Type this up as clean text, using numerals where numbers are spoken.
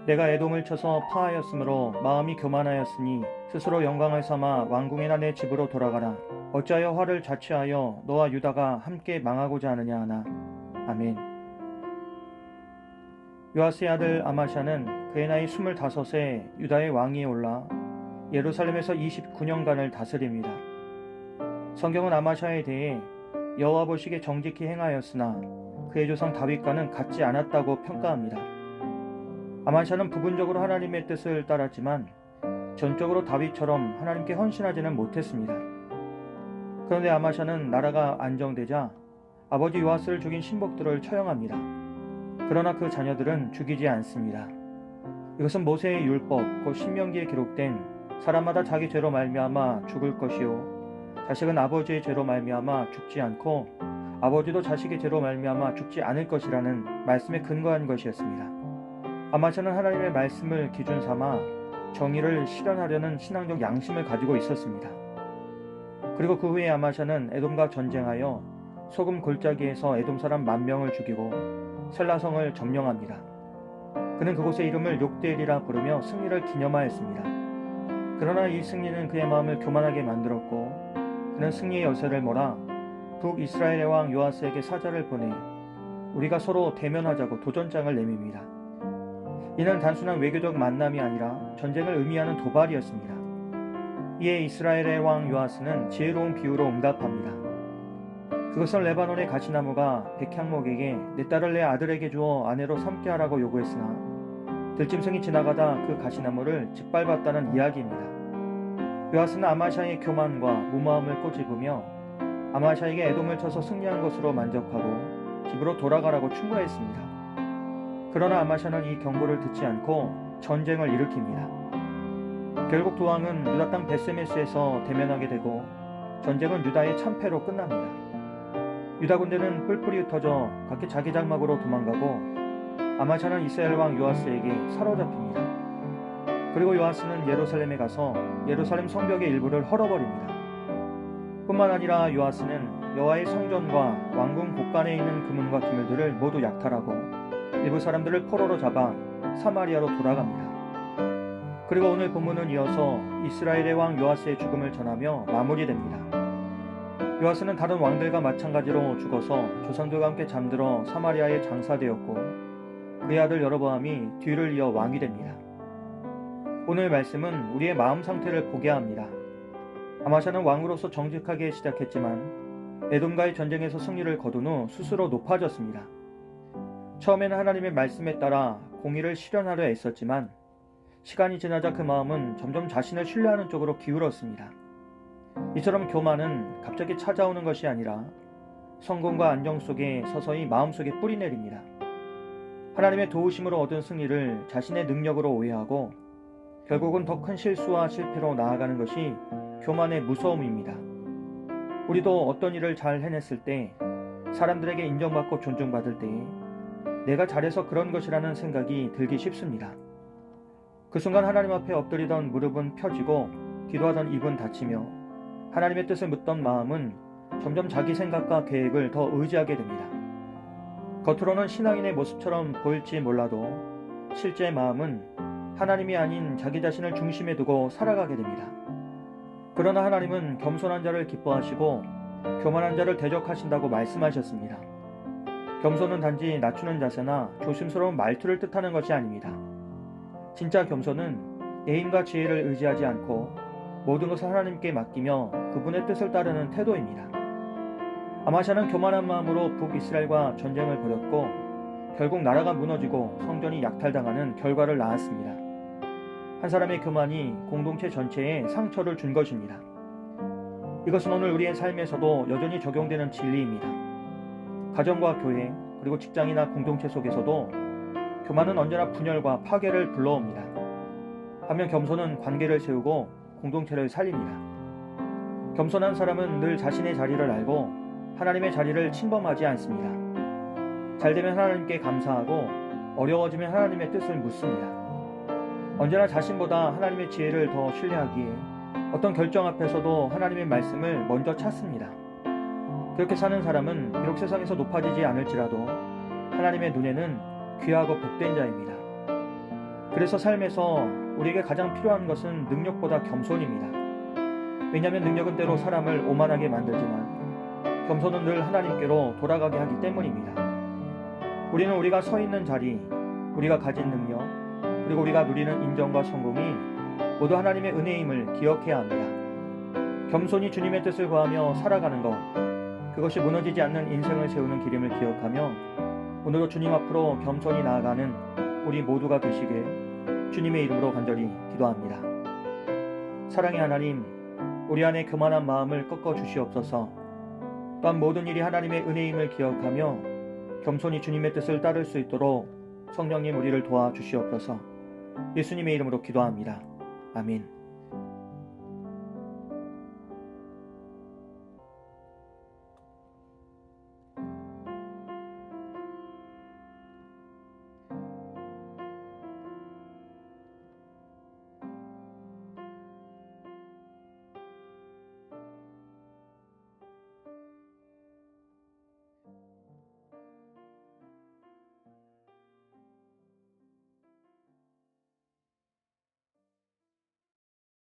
내가 에돔을 쳐서 파하였으므로 마음이 교만하였으니 스스로 영광을 삼아 왕궁이나 내 집으로 돌아가라. 어찌하여 화를 자취하여 너와 유다가 함께 망하고자 하느냐 하나. 아멘. 요아스의 아들 아마샤는 그의 나이 25세 유다의 왕위에 올라 예루살렘에서 29년간을 다스립니다. 성경은 아마샤에 대해 여호와 보시기에 정직히 행하였으나 그의 조상 다윗과는 같지 않았다고 평가합니다. 아마샤는 부분적으로 하나님의 뜻을 따랐지만 전적으로 다윗처럼 하나님께 헌신하지는 못했습니다. 그런데 아마샤는 나라가 안정되자 아버지 요아스를 죽인 신복들을 처형합니다. 그러나 그 자녀들은 죽이지 않습니다. 이것은 모세의 율법, 곧 신명기에 기록된 사람마다 자기 죄로 말미암아 죽을 것이요 자식은 아버지의 죄로 말미암아 죽지 않고 아버지도 자식의 죄로 말미암아 죽지 않을 것이라는 말씀에 근거한 것이었습니다. 아마샤는 하나님의 말씀을 기준 삼아 정의를 실현하려는 신앙적 양심을 가지고 있었습니다. 그리고 그 후에 아마샤는 에돔과 전쟁하여 소금 골짜기에서 에돔 사람 10,000명을 죽이고 셀라성을 점령합니다. 그는 그곳의 이름을 욕대엘이라 부르며 승리를 기념하였습니다. 그러나 이 승리는 그의 마음을 교만하게 만들었고 그는 승리의 열쇠를 몰아 북이스라엘의 왕 요아스에게 사자를 보내 우리가 서로 대면하자고 도전장을 내밉니다. 이는 단순한 외교적 만남이 아니라 전쟁을 의미하는 도발이었습니다. 이에 이스라엘의 왕 요아스는 지혜로운 비유로 응답합니다. 그것은 레바논의 가시나무가 백향목에게 내 딸을 내 아들에게 주어 아내로 삼게 하라고 요구했으나 들짐승이 지나가다 그 가시나무를 짓밟았다는 이야기입니다. 요아스는 아마샤의 교만과 무마음을 꼬집으며 아마샤에게 에돔을 쳐서 승리한 것으로 만족하고 집으로 돌아가라고 충고했습니다. 그러나 아마샤는 이 경고를 듣지 않고 전쟁을 일으킵니다. 결국 두 왕은 유다 땅 베세메스에서 대면하게 되고 전쟁은 유다의 참패로 끝납니다. 유다 군대는 뿔뿔이 흩어져 각기 자기 장막으로 도망가고 아마샤는 이스라엘 왕 요아스에게 사로잡힙니다. 그리고 요아스는 예루살렘에 가서 예루살렘 성벽의 일부를 헐어버립니다. 뿐만 아니라 요아스는 여호와의 성전과 왕궁 곳간에 있는 금은과 기물들을 모두 약탈하고 일부 사람들을 포로로 잡아 사마리아로 돌아갑니다. 그리고 오늘 본문은 이어서 이스라엘의 왕 요아스의 죽음을 전하며 마무리됩니다. 요아스는 다른 왕들과 마찬가지로 죽어서 조상들과 함께 잠들어 사마리아에 장사되었고 그의 아들 여로보암이 뒤를 이어 왕이 됩니다. 오늘 말씀은 우리의 마음 상태를 보게 합니다. 아마샤는 왕으로서 정직하게 시작했지만 에돔과의 전쟁에서 승리를 거둔 후 스스로 높아졌습니다. 처음에는 하나님의 말씀에 따라 공의를 실현하려 애썼지만 시간이 지나자 그 마음은 점점 자신을 신뢰하는 쪽으로 기울었습니다. 이처럼 교만은 갑자기 찾아오는 것이 아니라 성공과 안정 속에 서서히 마음속에 뿌리 내립니다. 하나님의 도우심으로 얻은 승리를 자신의 능력으로 오해하고 결국은 더 큰 실수와 실패로 나아가는 것이 교만의 무서움입니다. 우리도 어떤 일을 잘 해냈을 때, 사람들에게 인정받고 존중받을 때에 내가 잘해서 그런 것이라는 생각이 들기 쉽습니다. 그 순간 하나님 앞에 엎드리던 무릎은 펴지고 기도하던 입은 닫히며 하나님의 뜻을 묻던 마음은 점점 자기 생각과 계획을 더 의지하게 됩니다. 겉으로는 신앙인의 모습처럼 보일지 몰라도 실제 마음은 하나님이 아닌 자기 자신을 중심에 두고 살아가게 됩니다. 그러나 하나님은 겸손한 자를 기뻐하시고 교만한 자를 대적하신다고 말씀하셨습니다. 겸손은 단지 낮추는 자세나 조심스러운 말투를 뜻하는 것이 아닙니다. 진짜 겸손은 내 힘과 지혜를 의지하지 않고 모든 것을 하나님께 맡기며 그분의 뜻을 따르는 태도입니다. 아마샤는 교만한 마음으로 북이스라엘과 전쟁을 벌였고 결국 나라가 무너지고 성전이 약탈당하는 결과를 낳았습니다. 한 사람의 교만이 공동체 전체에 상처를 준 것입니다. 이것은 오늘 우리의 삶에서도 여전히 적용되는 진리입니다. 가정과 교회 그리고 직장이나 공동체 속에서도 교만은 언제나 분열과 파괴를 불러옵니다. 반면 겸손은 관계를 세우고 공동체를 살립니다. 겸손한 사람은 늘 자신의 자리를 알고 하나님의 자리를 침범하지 않습니다. 잘되면 하나님께 감사하고 어려워지면 하나님의 뜻을 묻습니다. 언제나 자신보다 하나님의 지혜를 더 신뢰하기에 어떤 결정 앞에서도 하나님의 말씀을 먼저 찾습니다. 그렇게 사는 사람은 비록 세상에서 높아지지 않을지라도 하나님의 눈에는 귀하고 복된 자입니다. 그래서 삶에서 우리에게 가장 필요한 것은 능력보다 겸손입니다. 왜냐하면 능력은 때로 사람을 오만하게 만들지만 겸손은 늘 하나님께로 돌아가게 하기 때문입니다. 우리는 우리가 서 있는 자리, 우리가 가진 능력, 그리고 우리가 누리는 인정과 성공이 모두 하나님의 은혜임을 기억해야 합니다. 겸손히 주님의 뜻을 구하며 살아가는 것, 그것이 무너지지 않는 인생을 세우는 길임을 기억하며 오늘도 주님 앞으로 겸손히 나아가는 우리 모두가 되시길 주님의 이름으로 간절히 기도합니다. 사랑의 하나님, 우리 안에 교만한 마음을 꺾어 주시옵소서. 또한 모든 일이 하나님의 은혜임을 기억하며 겸손히 주님의 뜻을 따를 수 있도록 성령님 우리를 도와주시옵소서. 예수님의 이름으로 기도합니다. 아멘.